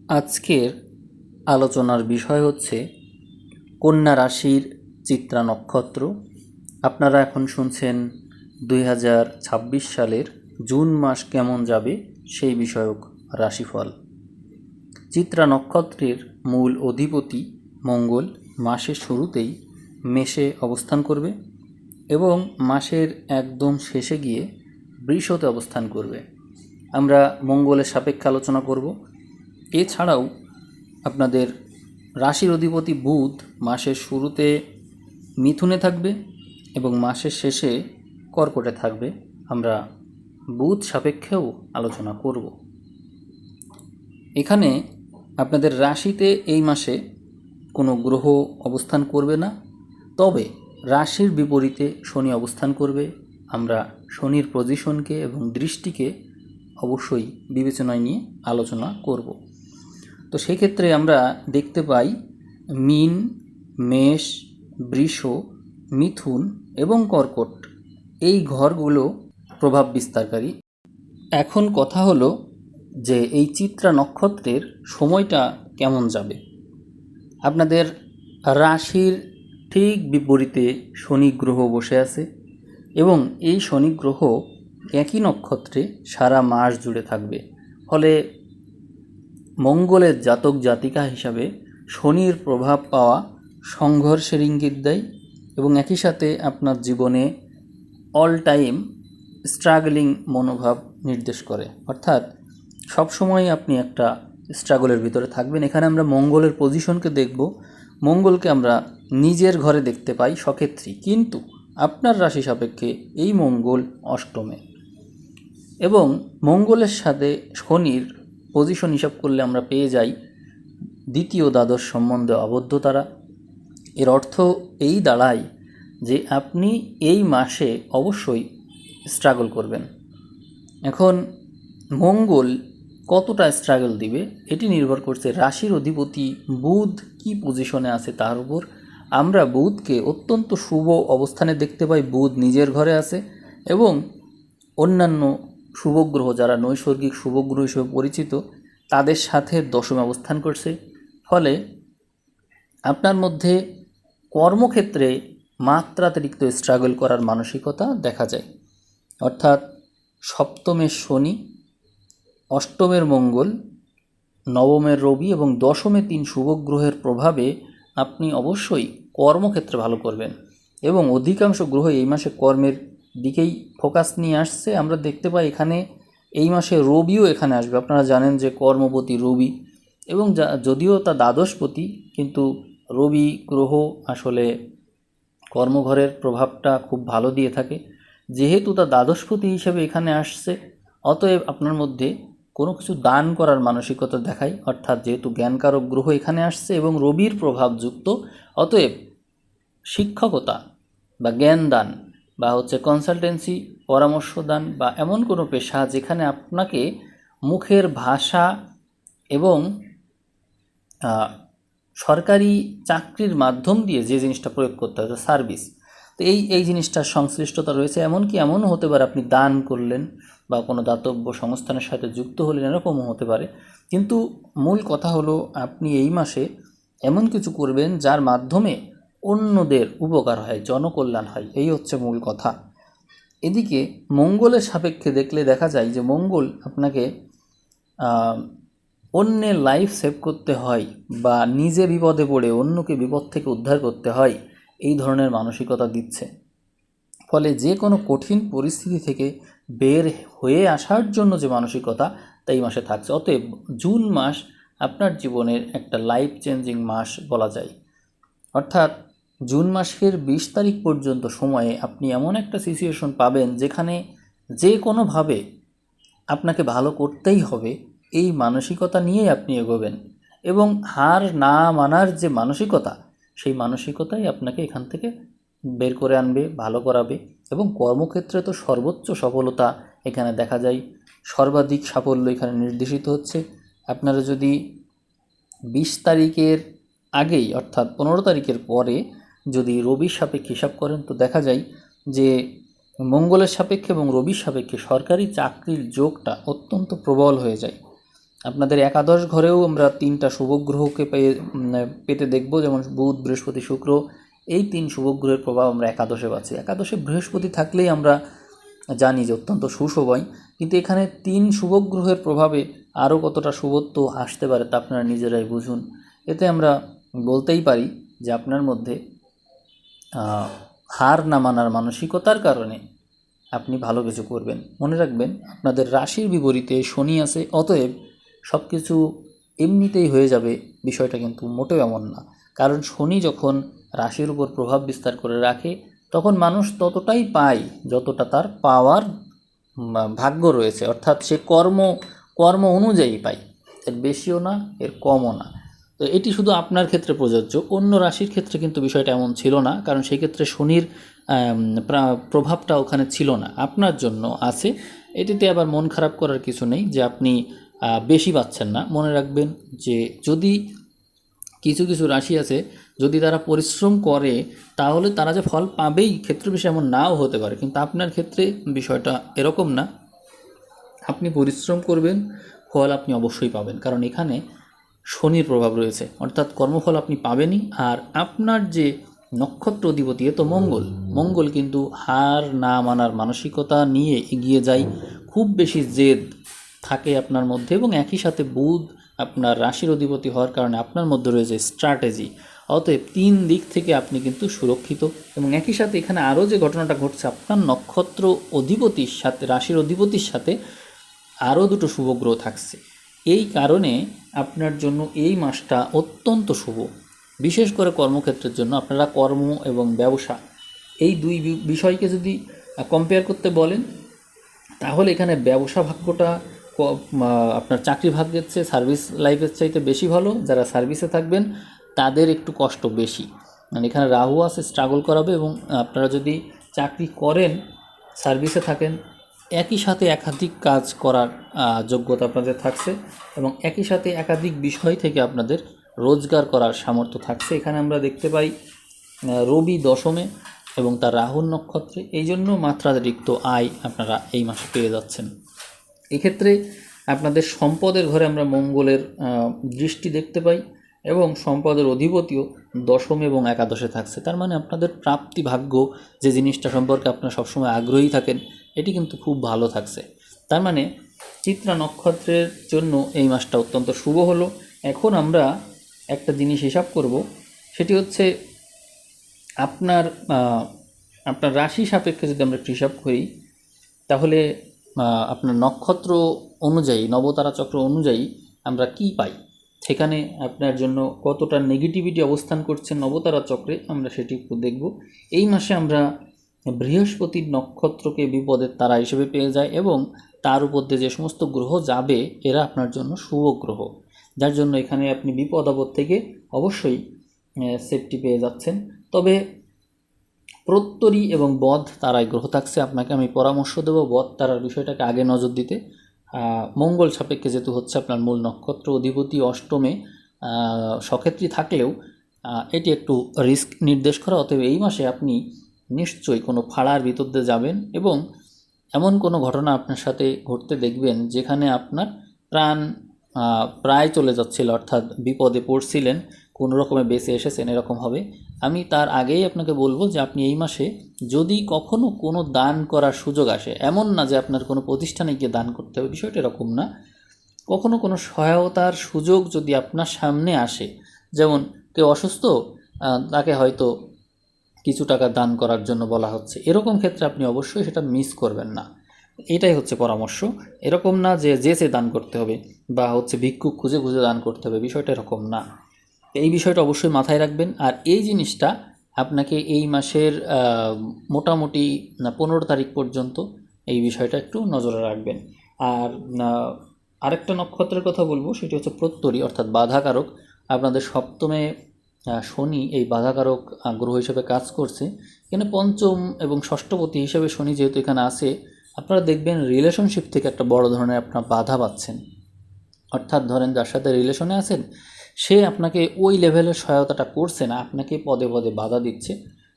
আজকের আলোচনার বিষয় হচ্ছে কন্যা রাশির চিত্রা নক্ষত্র। আপনারা এখন শুনছেন 2026 সালের জুন মাস কেমন যাবে সেই বিষয়ক রাশিফল। চিত্রা নক্ষত্রের মূল অধিপতি মঙ্গল মাসের শুরুতেই মেষে অবস্থান করবে এবং মাসের একদম শেষে গিয়ে বৃষতে অবস্থান করবে। আমরা মঙ্গলের সাপেক্ষে আলোচনা করব। এছাড়াও আপনাদের রাশির অধিপতি বুধ মাসের শুরুতে মিথুনে থাকবে এবং মাসের শেষে কর্কটে থাকবে। আমরা বুধ সাপেক্ষেও আলোচনা করব। এখানে আপনাদের রাশিতে এই মাসে কোনো গ্রহ অবস্থান করবে না, তবে রাশির বিপরীতে শনি অবস্থান করবে। আমরা শনির পজিশনকে এবং দৃষ্টিকে অবশ্যই বিবেচনায় নিয়ে আলোচনা করব। তো সেক্ষেত্রে আমরা দেখতে পাই মীন, মেষ, বৃষ, মিথুন এবং কর্কট এই ঘরগুলো প্রভাব বিস্তারকারী। এখন কথা হলো যে এই চিত্রা নক্ষত্রের সময়টা কেমন যাবে। আপনাদের রাশির ঠিক বিপরীতে শনি গ্রহ বসে আছে এবং এই শনি গ্রহ একই নক্ষত্রে সারা মাস জুড়ে থাকবে। ফলে মঙ্গলের জাতক জাতিকা হিসাবে শনির প্রভাব পাওয়া সংঘর্ষের ইঙ্গিত দেয় এবং একই সাথে আপনার জীবনে অল টাইম স্ট্রাগলিং মনোভাব নির্দেশ করে, অর্থাৎ সবসময় আপনি একটা স্ট্রাগলের ভিতরে থাকবেন। এখানে আমরা মঙ্গলের পজিশনকে দেখব। মঙ্গলকে আমরা নিজের ঘরে দেখতে পাই সক্ষেত্রী, কিন্তু আপনার রাশি সাপেক্ষে এই মঙ্গল অষ্টমে এবং মঙ্গলের সাথে শনির পজিশন হিসাব করলে আমরা পেয়ে যাই দ্বিতীয় দ্বাদশ সম্বন্ধে আবদ্ধ তারা। এর অর্থ এই দাঁড়ায় যে আপনি এই মাসে অবশ্যই স্ট্রাগল করবেন। এখন মঙ্গল কতটা স্ট্রাগল দিবে এটি নির্ভর করছে রাশির অধিপতি বুধ কি পজিশনে আছে তার উপর। আমরা বুধকে অত্যন্ত শুভ অবস্থানে দেখতে পাই। বুধ নিজের ঘরে আছে এবং অন্যান্য শুভগ্রহ যারা নৈসর্গিক শুভগ্রহ হিসেবে পরিচিত তাদের সাথে দশমে অবস্থান করছে। ফলে আপনার মধ্যে কর্মক্ষেত্রে মাত্রাতিরিক্ত স্ট্রাগল করার মানসিকতা দেখা যায়, অর্থাৎ সপ্তমের শনি, অষ্টমের মঙ্গল, নবমের রবি এবং দশমে 3 শুভগ্রহের প্রভাবে আপনি অবশ্যই কর্মক্ষেত্রে ভালো করবেন এবং অধিকাংশ গ্রহ এই মাসে কর্মের দিকেই ফোকাস নিয়ে আসছে। আমরা দেখতে পাই এখানে এই মাসে রবিও এখানে আসবে। আপনারা জানেন যে কর্মপতি রবি এবং যদিও তা দ্বাদশপতি, কিন্তু রবি গ্রহ আসলে কর্মঘরের প্রভাবটা খুব ভালো দিয়ে থাকে। যেহেতু তা দ্বাদশপতি হিসেবে এখানে আসছে, অতএব আপনার মধ্যে কোনো কিছু দান করার মানসিকতা দেখায়, অর্থাৎ যেহেতু জ্ঞানকারক গ্রহ এখানে আসছে এবং রবির প্রভাবযুক্ত, অতএব শিক্ষকতা বা জ্ঞান দান বা কনসালটেন্সি পরামর্শ দান বা এমন কোনো পেশা যেখানে আপনাকে মুখের ভাষা এবং সরকারি চাকরির মাধ্যম দিয়ে যে জিনিসটা প্রয়োগ করতে হয় সার্ভিস, তো এই জিনিসটার সংশ্লিষ্টতা রয়েছে। এমনকি এমনও হতে পারে আপনি দান করলেন বা কোনো দাতব্য সংস্থানের সাথে যুক্ত হলেন, এরকমও হতে পারে। কিন্তু মূল কথা হলো আপনি এই মাসে এমন কিছু করবেন যার মাধ্যমে অন্যদের উপকার হয়, জনকল্যাণ হয়, এই হচ্ছে মূল কথা। এদিকে মঙ্গলের সাপেক্ষে দেখলে দেখা যায় যে মঙ্গল আপনাকে অন্যের লাইফ সেভ করতে হয় বা নিজে বিপদে পড়ে অন্যকে বিপদ থেকে উদ্ধার করতে হয়, এই ধরনের মানসিকতা দিচ্ছে। ফলে যে কোনো কঠিন পরিস্থিতি থেকে বের হয়ে আসার জন্য যে মানসিকতা তা এই মাসে থাকছে। অতএব জুন মাস আপনার জীবনের একটা লাইফ চেঞ্জিং মাস বলা যায়। অর্থাৎ জুন মাসের 20 তারিখ পর্যন্ত সময়ে আপনি এমন একটা সিচুয়েশন পাবেন যেখানে যে কোনোভাবে আপনাকে ভালো করতেই হবে, এই মানসিকতা নিয়েই আপনি এগোবেন এবং হার না মানার যে মানসিকতা, সেই মানসিকতাই আপনাকে এখান থেকে বের করে আনবে, ভালো করাবে এবং কর্মক্ষেত্রে তো সর্বোচ্চ সফলতা এখানে দেখা যায়। সর্বাধিক সাফল্য এখানে নির্দেশিত হচ্ছে। আপনারা যদি 20 তারিখের আগেই অর্থাৎ 15 তারিখের পরে যদি রবির সাপেক্ষে হিসাব করেন, তো দেখা যায় যে মঙ্গলের সাপেক্ষে এবং রবির সাপেক্ষে সরকারি চাকরির যোগটা অত্যন্ত প্রবল হয়ে যায় আপনাদের একাদশ ঘরেও আমরা 3টা শুভগ্রহকে পেতে দেখব, যেমন বুধ, বৃহস্পতি, শুক্র। এই 3 শুভগ্রহের প্রভাব আমরা একাদশে পাচ্ছি। একাদশে বৃহস্পতি থাকলেই আমরা জানি যে অত্যন্ত সুসময়, কিন্তু এখানে 3 শুভগ্রহের প্রভাবে আরও কতটা শুভত্ব আসতে পারে তা আপনারা নিজেরাই বুঝুন। এতে আমরা বলতেই পারি যে আপনার মধ্যে হার না মানার মানসিকতার কারণে আপনি ভালো কিছু করবেন। মনে রাখবেন, আপনাদের রাশির বিপরীতে শনি আছে, অতএব সব কিছু এমনিতেই হয়ে যাবে, বিষয়টা কিন্তু মোটেও এমন না। কারণ শনি যখন রাশির উপর প্রভাব বিস্তার করে রাখে, তখন মানুষ ততটাই পায় যতটা তার পাওয়ার ভাগ্য রয়েছে, অর্থাৎ সে কর্ম অনুযায়ী পায়, এর বেশিও না এর কমও না। তো এটি শুধু আপনার ক্ষেত্রে প্রযোজ্য, অন্য রাশির ক্ষেত্রে কিন্তু বিষয়টা এমন ছিল না, কারণ সেই ক্ষেত্রে শনির প্রভাবটা ওখানে ছিল না, আপনার জন্য আছে। এটিতে আবার মন খারাপ করার কিছু নেই যে আপনি বেশি পাচ্ছেন না। মনে রাখবেন যে যদি কিছু কিছু রাশি আছে, যদি তারা পরিশ্রম করে তাহলে তারা যে ফল পাবেই, ক্ষেত্র বিশেষে এমন নাও হতে পারে, কিন্তু আপনার ক্ষেত্রে বিষয়টা এরকম না। আপনি পরিশ্রম করবেন, ফল আপনি অবশ্যই পাবেন, কারণ এখানে শনির প্রভাব রয়েছে, অর্থাৎ কর্মফল আপনি পাবেনই। আর আপনার যে নক্ষত্র অধিপতি তো মঙ্গল কিন্তু হার না মানার মানসিকতা নিয়ে এগিয়ে যায়, খুব বেশি জেদ থাকে আপনার মধ্যে, এবং একই সাথে বুধ আপনার রাশির অধিপতি হওয়ার কারণে আপনার মধ্যে রয়েছে স্ট্র্যাটেজি। অতএব 3 দিক থেকে আপনি কিন্তু সুরক্ষিত। এবং একই সাথে এখানে আরও যে ঘটনাটা ঘটছে, আপনার নক্ষত্র অধিপতির সাথে, রাশির অধিপতির সাথে আরও 2টো শুভগ্রহ থাকছে। এই কারণে আপনার জন্য এই মাসটা অত্যন্ত শুভ, বিশেষ করে কর্মক্ষেত্রের জন্য। আপনারা কর্ম এবং ব্যবসা এই 2 বিষয়কে যদি কম্পেয়ার করতে বলেন, তাহলে এখানে ব্যবসা ভাগ্যটা আপনার চাকরি ভাগ্যের চেয়ে সার্ভিস লাইফের চাইতে বেশি ভালো। যারা সার্ভিসে থাকবেন তাদের একটু কষ্ট বেশি, মানে এখানে রাহু আছে, স্ট্রাগল করাবে। এবং আপনারা যদি চাকরি করেন, সার্ভিসে থাকেন, একই সাথে একাধিক কাজ করার যোগ্যতা আপনাদের থাকছে, এবং একই সাথে একাধিক বিষয় থেকে আপনাদের রোজগার করার সামর্থ্য থাকছে। এখানে আমরা দেখতে পাই রবি দশমে এবং তার রাহুর নক্ষত্রে, এই জন্য মাত্রাতিরিক্ত আয় আপনারা এই মাসে পেয়ে যাচ্ছেন। এক্ষেত্রে আপনাদের সম্পদের ঘরে আমরা মঙ্গলের দৃষ্টি দেখতে পাই, এবং সম্পদের অধিপতিও দশম এবং একাদশে থাকছে। তার মানে আপনাদের প্রাপ্তি ভাগ্য, যে জিনিসটা সম্পর্কে আপনারা সবসময় আগ্রহী থাকেন, এটি কিন্তু খুব ভালো থাকছে। তার মানে চিত্রা নক্ষত্রের জন্য এই মাসটা অত্যন্ত শুভ হলো। এখন আমরা একটা জিনিস হিসাব করব, সেটি হচ্ছে আপনার আপনার রাশি সাপেক্ষে যদি আমরা হিসাব করি, তাহলে আপনার নক্ষত্র অনুযায়ী, নবতারা চক্র অনুযায়ী আমরা কি পাই, সেখানে আপনার জন্য কতটা নেগেটিভিটি অবস্থান করছে নবতারা চক্রে, আমরা সেটি একটু দেখব। এই মাসে আমরা বৃহস্পতির নক্ষত্রকে বিপদের তারা হিসেবে পেয়ে যাই, এবং তার উপর দিয়ে যে সমস্ত গ্রহ যাবে এরা আপনার জন্য শুভ গ্রহ, যার জন্য এখানে আপনি বিপদ আপদ থেকে অবশ্যই সেফটি পেয়ে যাচ্ছেন। তবে প্রত্যরী এবং বধ তারাই গ্রহ থাকছে। আপনাকে আমি পরামর্শ দেব বধ তারার বিষয়টাকে আগে নজর দিতে। মঙ্গল সাপেক্ষে যেহেতু হচ্ছে আপনার মূল নক্ষত্র অধিপতি অষ্টমে সক্ষেত্রী থাকলেও এটি একটু রিস্ক নির্দেশ করা। অতএব এই মাসে আপনি নিশ্চয়ই কোনো ফাড়ার ভিতর দিয়ে যাবেন, এবং এমন কোনো ঘটনা আপনার সাথে ঘটতে দেখবেন যেখানে আপনার প্রাণ প্রায় চলে যাচ্ছিল, অর্থাৎ বিপদে পড়ছিলেন, কোনো রকমে বেঁচে এসেছেন, এরকম হবে। আমি তার আগেই আপনাকে বলবো যে আপনি এই মাসে যদি কখনো কোনো দান করার সুযোগ আসে, এমন না যে আপনার কোনো প্রতিষ্ঠানে গিয়ে দান করতে হবে, বিষয়টা এরকম না, কখনো কোনো সহায়তার সুযোগ যদি আপনার সামনে আসে, যেমন কেউ অসুস্থ, তাকে হয়তো কিছু টাকা দান করার জন্য বলা হচ্ছে, এরকম ক্ষেত্রে আপনি অবশ্যই সেটা মিস করবেন না। এটাই হচ্ছে পরামর্শ। এরকম না যে সে দান করতে হবে, বা হচ্ছে ভিক্ষুক খুঁজে খুঁজে দান করতে হবে, বিষয়টা এরকম না। এই বিষয়টা অবশ্যই মাথায় রাখবেন। আর এই জিনিসটা আপনাকে এই মাসের মোটামুটি 15 তারিখ পর্যন্ত এই বিষয়টা একটু নজরে রাখবেন। আর আরেকটা নক্ষত্রের কথা বলবো, সেটি হচ্ছে প্রত্যরী, অর্থাৎ বাধাকারক। আপনাদের সপ্তমে শনি এই বাধাকারক গ্রহ হিসেবে কাজ করছে। এখানে পঞ্চম এবং ষষ্ঠপতি হিসেবে শনি যেহেতু এখানে আছে, আপনারা দেখবেন রিলেশনশিপ থেকে একটা বড় ধরনের আপনার বাধা পাচ্ছেন। অর্থাৎ ধরেন যার সাথে রিলেশনে আছেন, সে আপনাকে ওই লেভেলের সহায়তাটা করছে না, আপনাকে পদে পদে বাধা দিচ্ছে,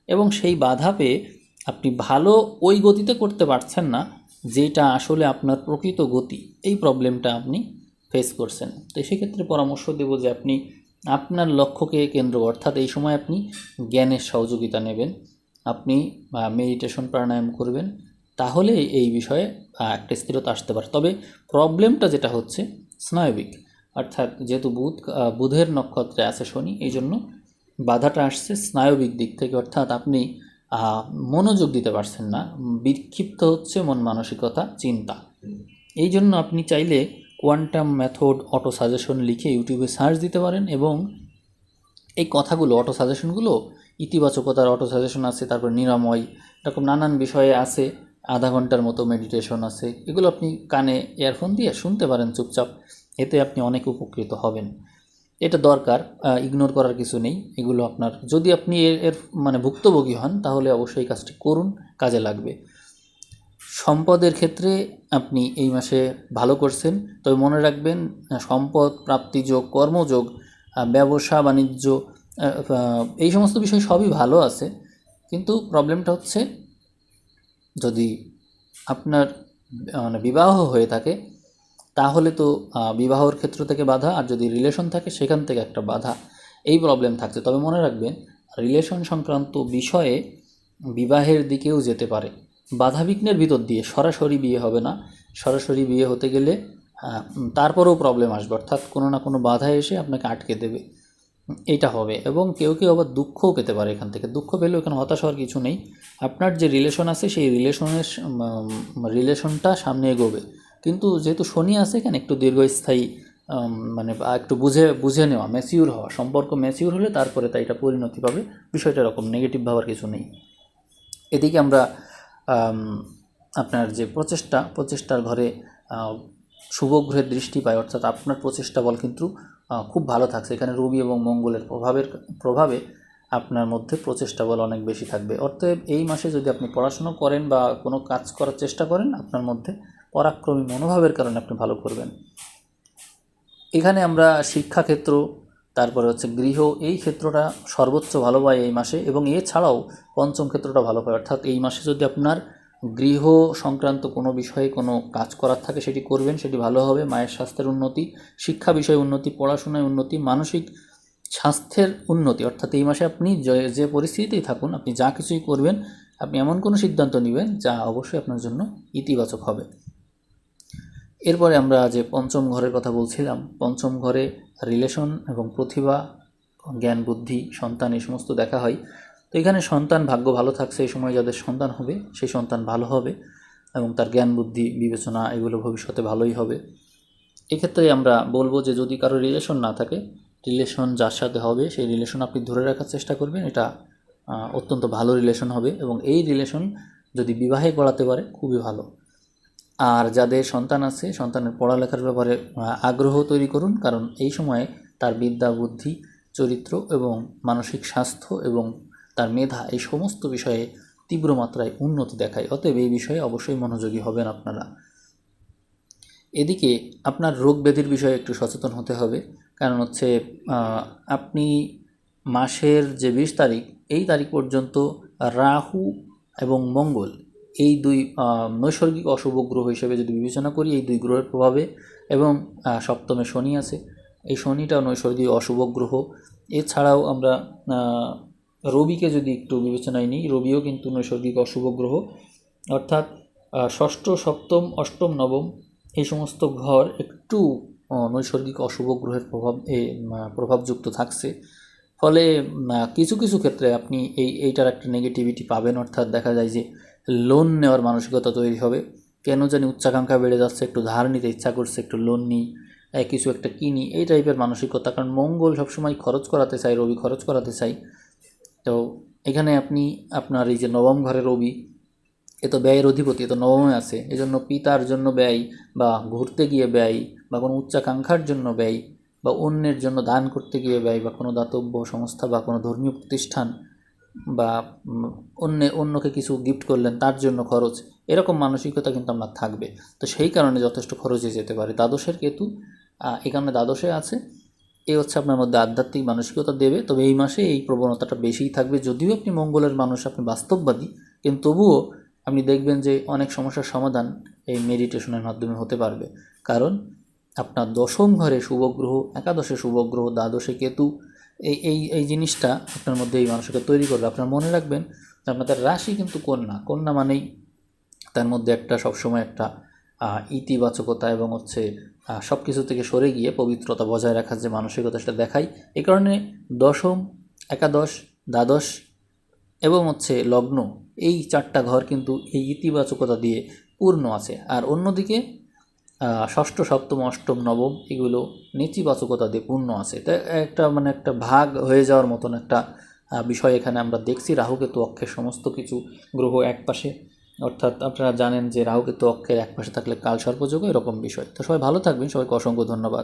এবং সেই বাধা পেয়ে আপনি ভালো ওই গতিতে করতে পারছেন না যেটা আসলে আপনার প্রকৃত গতি। এই প্রবলেমটা আপনি ফেস করছেন। তো সেক্ষেত্রে পরামর্শ দেব যে আপনি আপনার লক্ষ্যকে কেন্দ্র, অর্থাৎ এই সময় আপনি জ্ঞানের সহযোগিতা নেবেন, আপনি মেডিটেশন প্রাণায়াম করবেন, তাহলে এই বিষয়ে একটা স্থিরতা আসতে পারে। তবে প্রবলেমটা যেটা হচ্ছে স্নায়বিক, অর্থাৎ যেহেতু বুধের নক্ষত্রে আছে শনি, এই জন্য বাধাটা আসছে স্নায়বিক দিক থেকে, অর্থাৎ আপনি মনোযোগ দিতে পারছেন না, বিক্ষিপ্ত হচ্ছে মন মানসিকতা, চিন্তা। এই জন্য আপনি চাইলে কোয়ান্টাম মেথড অটো সাজেশন লিখে ইউটিউবে সার্চ দিতে পারেন, এবং এই কথাগুলো, অটো সাজেশনগুলো, ইতিবাচকতার অটো সাজেশন আছে, তারপর নিরাময়, এরকম নানান বিষয়ে আছে, আধা ঘন্টার মতো মেডিটেশন আছে, এগুলো আপনি কানে ইয়ারফোন দিয়ে শুনতে পারেন চুপচাপ, এতে আপনি অনেক উপকৃত হবেন। এটা দরকার, ইগনোর করার কিছু নেই। এগুলো আপনার, যদি আপনি এর মানে ভুক্তভোগী হন, তাহলে অবশ্যই কাজটি করুন, কাজে লাগবে। সম্পদের ক্ষেত্রে আপনি এই মাসে ভালো করছেন, তবে মনে রাখবেন সম্পদ প্রাপ্তিযোগ, কর্মযোগ, ব্যবসা বাণিজ্য, এই সমস্ত বিষয় সবই ভালো আছে, কিন্তু প্রবলেমটা হচ্ছে যদি আপনার মানে বিবাহ হয়ে থাকে তাহলে তো বিবাহর ক্ষেত্র থেকে বাধা, আর যদি রিলেশন থাকে সেখান থেকে একটা বাধা, এই প্রবলেম থাকছে। তবে মনে রাখবেন রিলেশন সংক্রান্ত বিষয়ে বিবাহের দিকেও যেতে পারে, বাধাবিঘ্নের ভিতর দিয়ে, সরাসরি বিয়ে হবে না। সরাসরি বিয়ে হতে গেলে তারপরেও প্রবলেম আসবে, অর্থাৎ কোনো না কোনো বাধা এসে আপনাকে আটকে দেবে, এইটা হবে। এবং কেউ কেউ আবার দুঃখও পেতে পারে এখান থেকে। দুঃখ পেলেও এখানে হতাশ হওয়ার কিছু নেই, আপনার যে রিলেশন আছে সেই রিলেশনটা সামনে এগোবে, কিন্তু যেহেতু শনি আছে এখানে একটু দীর্ঘস্থায়ী, মানে একটু বুঝে নেওয়া, ম্যাচিউর হওয়া, সম্পর্ক ম্যাচিউর হলে তারপরে তাই এটা পরিণতি পাবে, বিষয়টা এরকম, নেগেটিভ ভাবার কিছু নেই। এদিকে আমরা আপনার যে প্রচেষ্টার ঘরে শুভগ্রহের দৃষ্টি পায়, অর্থাৎ আপনার প্রচেষ্টা বল কিন্তু খুব ভালো থাকছে। এখানে রবি এবং মঙ্গলের প্রভাবে আপনার মধ্যে প্রচেষ্টা বল অনেক বেশি থাকবে। অতএব এই মাসে যদি আপনি পড়াশুনো করেন বা কোনো কাজ করার চেষ্টা করেন, আপনার মধ্যে পরাক্রমী মনোভাবের কারণে আপনি ভালো করবেন। এখানে আমরা শিক্ষাক্ষেত্র, তারপরে হচ্ছে গৃহ, এই ক্ষেত্রটা সর্বোচ্চ ভালো পায় এই মাসে, এবং এছাড়াও পঞ্চম ক্ষেত্রটা ভালো পায়। অর্থাৎ এই মাসে যদি আপনার গৃহ সংক্রান্ত কোনো বিষয়ে কোনো কাজ করার থাকে সেটি করবেন, সেটি ভালো হবে। মায়ের স্বাস্থ্যের উন্নতি, শিক্ষা বিষয়ে উন্নতি, পড়াশোনায় উন্নতি, মানসিক স্বাস্থ্যের উন্নতি, অর্থাৎ এই মাসে আপনি যে পরিস্থিতিতেই থাকুন, আপনি যা কিছুই করবেন, আপনি এমন কোনো সিদ্ধান্ত নেবেন যা অবশ্যই আপনার জন্য ইতিবাচক হবে। এরপরে আমরা যে পঞ্চম ঘরের কথা বলছিলাম, পঞ্চম ঘরে রিলেশন এবং প্রতিভা, জ্ঞান বুদ্ধি, সন্তান, এই সমস্ত দেখা হয়। তো এখানে সন্তান ভাগ্য ভালো থাকছে, এই সময় যাদের সন্তান হবে সেই সন্তান ভালো হবে, এবং তার জ্ঞান বুদ্ধি বিবেচনা এগুলো ভবিষ্যতে ভালোই হবে। এক্ষেত্রে আমরা বলবো যে যদি কারো রিলেশন না থাকে, রিলেশন যার সাথে হবে সেই রিলেশন আপনি ধরে রাখার চেষ্টা করবেন, এটা অত্যন্ত ভালো রিলেশন হবে, এবং এই রিলেশন যদি বিবাহে গড়াতে পারে খুবই ভালো। আর যাদের সন্তান আছে, সন্তানের পড়ালেখার ব্যাপারে আগ্রহ তৈরি করুন, কারণ এই সময়ে তার বিদ্যা বুদ্ধি, চরিত্র এবং মানসিক স্বাস্থ্য এবং তার মেধা, এই সমস্ত বিষয়ে তীব্র মাত্রায় উন্নতি দেখায়। অতএব এই বিষয়ে অবশ্যই মনোযোগী হবেন আপনারা। এদিকে আপনার রোগ ব্যাধির বিষয়ে একটু সচেতন হতে হবে, কারণ হচ্ছে আপনি মাসের যে 20 তারিখ, এই তারিখ পর্যন্ত রাহু এবং মঙ্গল, এই দুই নৈসর্গিক অশুভ গ্রহ হিসেবে যদি বিবেচনা করি, এই দুই গ্রহের প্রভাবে, এবং সপ্তমে শনি আছে, এই শনিটাও নৈসর্গিক অশুভ গ্রহ। এছাড়াও আমরা রবিকে যদি একটু বিবেচনায় নিই, রবিও কিন্তু নৈসর্গিক অশুভ গ্রহ, অর্থাৎ ষষ্ঠ, সপ্তম, অষ্টম, নবম, এই সমস্ত ঘর একটু নৈসর্গিক অশুভ গ্রহের প্রভাবযুক্ত থাকছে। ফলে কিছু কিছু ক্ষেত্রে আপনি এইটার একটা নেগেটিভিটি পাবেন, অর্থাৎ দেখা যায় যে লোন নেওয়ার মানসিকতা তৈরি হবে, কেন জানি উচ্চাকাঙ্ক্ষা বেড়ে যাচ্ছে, একটু ধার নিতে ইচ্ছা করছে, একটু লোন নিই, কিছু একটা কিনি, এই টাইপের মানসিকতা। কারণ মঙ্গল সবসময় খরচ করাতে চাই, রবি খরচ করাতে চাই। তো এখানে আপনি আপনার এই যে নবম ঘরে রবি, এ তো ব্যয়ের অধিপতি, এ তো নবমে আছে, এজন্য পিতার জন্য ব্যয়, বা ঘুরতে গিয়ে ব্যয়, বা কোনো উচ্চাকাঙ্ক্ষার জন্য ব্যয়, বা অন্যের জন্য দান করতে গিয়ে ব্যয়, বা কোনো দাতব্য সংস্থা বা কোনো ধর্মীয় প্রতিষ্ঠান, বা অন্যকে কিছু গিফট করলেন তার জন্য খরচ, এরকম মানসিকতা কিন্তু আপনার থাকবে। তো সেই কারণে যথেষ্ট খরচে যেতে পারে। দ্বাদশের কেতু এখানে দ্বাদশে আছে, এই হচ্ছে আপনার মধ্যে আধ্যাত্মিক মানসিকতা দেবে। তবে এই মাসে এই প্রবণতাটা বেশিই থাকবে, যদিও আপনি মঙ্গলের মানুষ, আপনি বাস্তববাদী, কিন্তু তবুও আপনি দেখবেন যে অনেক সমস্যার সমাধান এই মেডিটেশনের মাধ্যমে হতে পারবে। কারণ আপনার দশম ঘরে শুভগ্রহ, একাদশে শুভগ্রহ, দ্বাদশে কেতু, এই এই এই জিনিসটা আপনার মধ্যে এই মানুষকে তৈরি করবে। আপনার মনে রাখবেন আপনাদের রাশি কিন্তু কন্যা। কন্যা মানেই তার মধ্যে একটা সবসময় একটা ইতিবাচকতা এবং সব কিছু থেকে সরে গিয়ে পবিত্রতা বজায় রাখার যে মানসিকতা সেটা দেখায়। এই কারণে দশম, একাদশ, দ্বাদশ এবং লগ্ন, এই 4টা ঘর কিন্তু এই ইতিবাচকতা দিয়ে পূর্ণ আছে। আর অন্যদিকে ষষ্ঠ, সপ্তম, অষ্টম, নবম এগুলো নেতিবাচকতা দিয়ে পূর্ণ আছে। তাই একটা ভাগ হয়ে যাওয়ার মতন একটা বিষয় এখানে আমরা দেখছি। রাহুকেতু অক্ষের সমস্ত কিছু গ্রহ একপাশে, অর্থাৎ আপনারা জানেন যে রাহুকেতু অক্ষের একপাশে থাকলে কালসর্পযোগও এরকম বিষয়। তো সবাই ভালো থাকবেন, সবাইকে অসংখ্য ধন্যবাদ।